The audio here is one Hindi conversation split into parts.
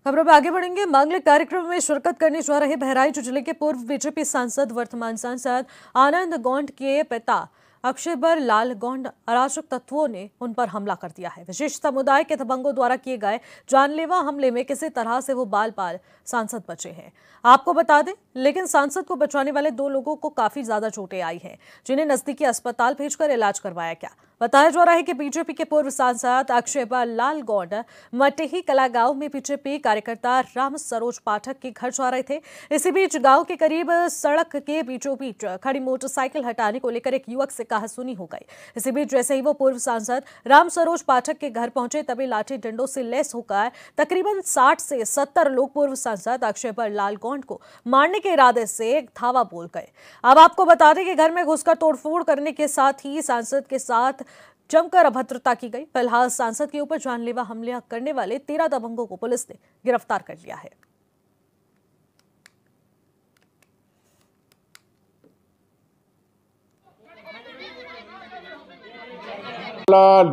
खबरों में आगे बढ़ेंगे। मांगलिक कार्यक्रम में शिरकत करने जा रहे बहराइच जिले के पूर्व बीजेपी सांसद वर्तमान सांसद आनंद गौंड के पिता अक्षयबर लाल गौंड अराजक तत्वों ने उन पर हमला कर दिया है। विशेष समुदाय के दबंगों द्वारा किए गए जानलेवा हमले में किसी तरह से वो बाल बाल सांसद बचे हैं। आपको बता दें, लेकिन सांसद को बचाने वाले 2 लोगों को काफी ज्यादा चोटें आई हैं, जिन्हें नजदीकी अस्पताल भेजकर इलाज करवाया गया। बताया जा रहा है कि बीजेपी के पूर्व सांसद अक्षयबर लाल गौंड मटेही कला गांव में बीजेपी कार्यकर्ता राम सरोज पाठक के घर जा रहे थे। इसी बीच गांव के करीब सड़क के बीचों बीच खड़ी मोटरसाइकिल हटाने को लेकर एक युवक से कहासुनी हो गई। इसी बीच जैसे ही वो पूर्व सांसद राम सरोज पाठक के घर पहुंचे, तभी लाठी डंडों से लैस होकर तकरीबन 60 से 70 लोग पूर्व सांसद अक्षयबर लाल गौंड को मारने के इरादे से धावा बोल गए। अब आपको बता दें कि घर में घुसकर तोड़फोड़ करने के साथ ही सांसद के साथ जमकर अभद्रता की गई। फिलहाल सांसद के ऊपर जानलेवा हमला करने वाले 13 दबंगों को पुलिस ने गिरफ्तार कर लिया है।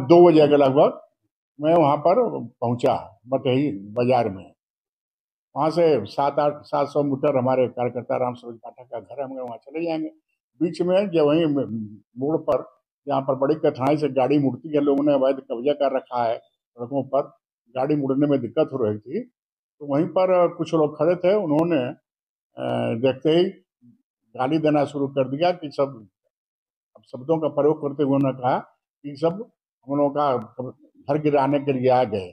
2 बजे के लगभग मैं वहां पर पहुंचा मटेही बाजार में। वहां से 700 मीटर हमारे कार्यकर्ता राम सरोज पाठक का घर है, हम वहां चले जाएंगे। बीच में जो वहीं मोड़ पर जहाँ पर बड़ी कठिनाई से गाड़ी मुड़ती है, लोगों ने अवैध कब्जा कर रखा है, सड़कों पर गाड़ी मुड़ने में दिक्कत हो रही थी, तो वहीं पर कुछ लोग खड़े थे। उन्होंने देखते ही गाली देना शुरू कर दिया कि सब शब्दों का प्रयोग करते हुए उन्होंने कहा कि सब हम लोगों का घर गिराने के लिए आ गए,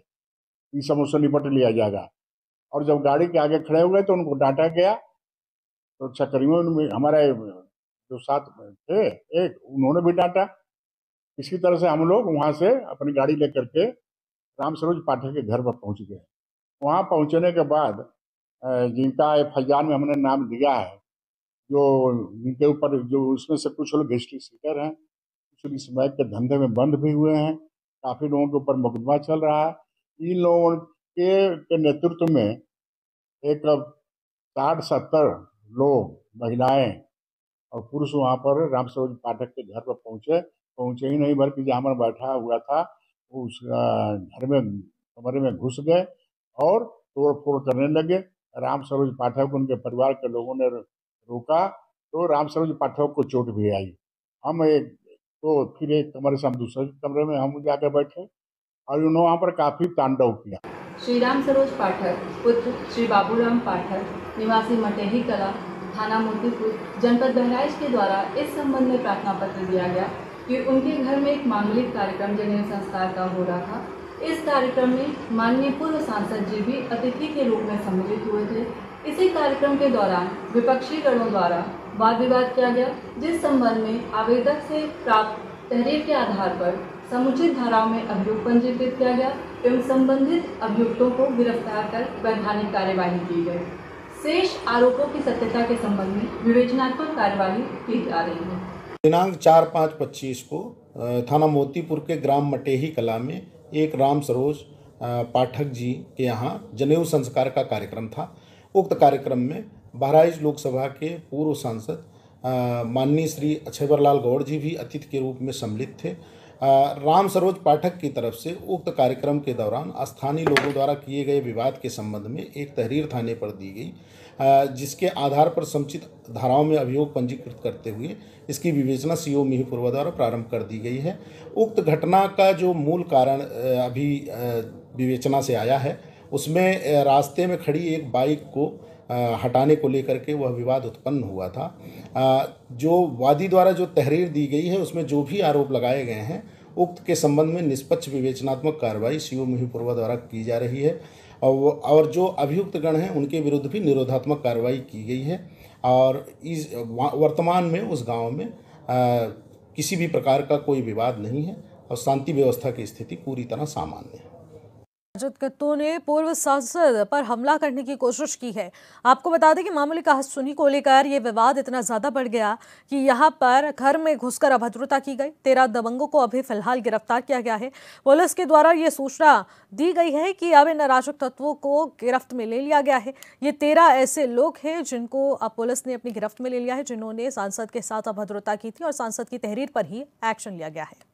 ये सब उससे निपट लिया जाएगा। और जब गाड़ी के आगे खड़े हुए तो उनको डांटा गया। तो चक्करियों में हमारे जो साथ थे एक, उन्होंने भी डांटा। इसी तरह से हम लोग वहां से अपनी गाड़ी लेकर के राम सरोज पाठक के घर पर पहुंच गए। वहां पहुंचने के बाद जिनका FIR में हमने नाम दिया है, जो जिनके ऊपर जो उसमें से कुछ लोग हिस्ट्री सीटर हैं, कुछ स्मैक के धंधे में बंद भी हुए हैं, काफी लोगों के ऊपर मुकदमा चल रहा है। इन लोगों के नेतृत्व में एक 60-70 लोग, महिलाएं और पुरुष वहां पर राम सरोज पाठक के घर पर पहुंचे ही नहीं, बल्कि जहां पर बैठा हुआ था उस घर में कमरे में घुस गए और तोड़ फोड़ करने लगे। राम सरोज पाठक को उनके परिवार के लोगों ने रोका तो राम सरोज पाठक को चोट भी आई। हम फिर एक कमरे से हम दूसरे कमरे में हम जाकर बैठे और उन्होंने वहाँ पर काफी तांडव किया। श्री राम सरोज पाठक पुत्र श्री बाबूराम पाठक निवासी मटेही कला थाना मोतीपुर जनपद बहराइच के द्वारा इस संबंध में प्रार्थना पत्र दिया गया कि उनके घर में एक मांगलिक कार्यक्रम जनेऊ संस्कार का हो रहा था। इस कार्यक्रम में माननीय पूर्व सांसद जी भी अतिथि के रूप में सम्मिलित हुए थे। इसी कार्यक्रम के दौरान विपक्षी गणों द्वारा वाद विवाद किया गया, जिस संबंध में आवेदक से प्राप्त तहरीर के आधार पर समुचित धाराओं में अभियोग पंजीकृत किया गया एवं संबंधित अभियुक्तों को गिरफ्तार कर वैधानिक कार्यवाही की गई। शेष आरोपों की सत्यता के संबंध में विवेचनात्मक कार्यवाही की जा रही है। दिनांक 4/5/25 को थाना मोतीपुर के ग्राम मटेही कला में एक राम सरोज पाठक जी के यहाँ जनेऊ संस्कार का कार्यक्रम था। उक्त कार्यक्रम में बहराइच लोकसभा के पूर्व सांसद माननीय श्री अक्षयबर लाल गौड़ जी भी अतिथि के रूप में सम्मिलित थे। राम सरोज पाठक की तरफ से उक्त कार्यक्रम के दौरान स्थानीय लोगों द्वारा किए गए विवाद के संबंध में एक तहरीर थाने पर दी गई, जिसके आधार पर समुचित धाराओं में अभियोग पंजीकृत करते हुए इसकी विवेचना CO मिहीपुरवा द्वारा प्रारंभ कर दी गई है। उक्त घटना का जो मूल कारण अभी विवेचना से आया है, उसमें रास्ते में खड़ी एक बाइक को हटाने को लेकर के वह विवाद उत्पन्न हुआ था। जो वादी द्वारा जो तहरीर दी गई है, उसमें जो भी आरोप लगाए गए हैं, उक्त के संबंध में निष्पक्ष विवेचनात्मक कार्रवाई CO मिहीपुरवा द्वारा की जा रही है और जो अभियुक्त गण हैं उनके विरुद्ध भी निरोधात्मक कार्रवाई की गई है। और इस वर्तमान में उस गांव में किसी भी प्रकार का कोई विवाद नहीं है और शांति व्यवस्था की स्थिति पूरी तरह सामान्य है। अराजक तत्वों ने पूर्व सांसद पर हमला करने की कोशिश की है। आपको बता दें कि मामूली कहासुनी को लेकर यह विवाद इतना ज्यादा बढ़ गया कि यहां पर घर में घुसकर अभद्रता की गई। 13 दबंगों को अभी फिलहाल गिरफ्तार किया गया है। पुलिस के द्वारा यह सूचना दी गई है कि अब इन अराजक तत्वों को गिरफ्त में ले लिया गया है। ये 13 ऐसे लोग हैं जिनको अब पुलिस ने अपनी गिरफ्त में ले लिया है, जिन्होंने सांसद के साथ अभद्रता की थी और सांसद की तहरीर पर ही एक्शन लिया गया है।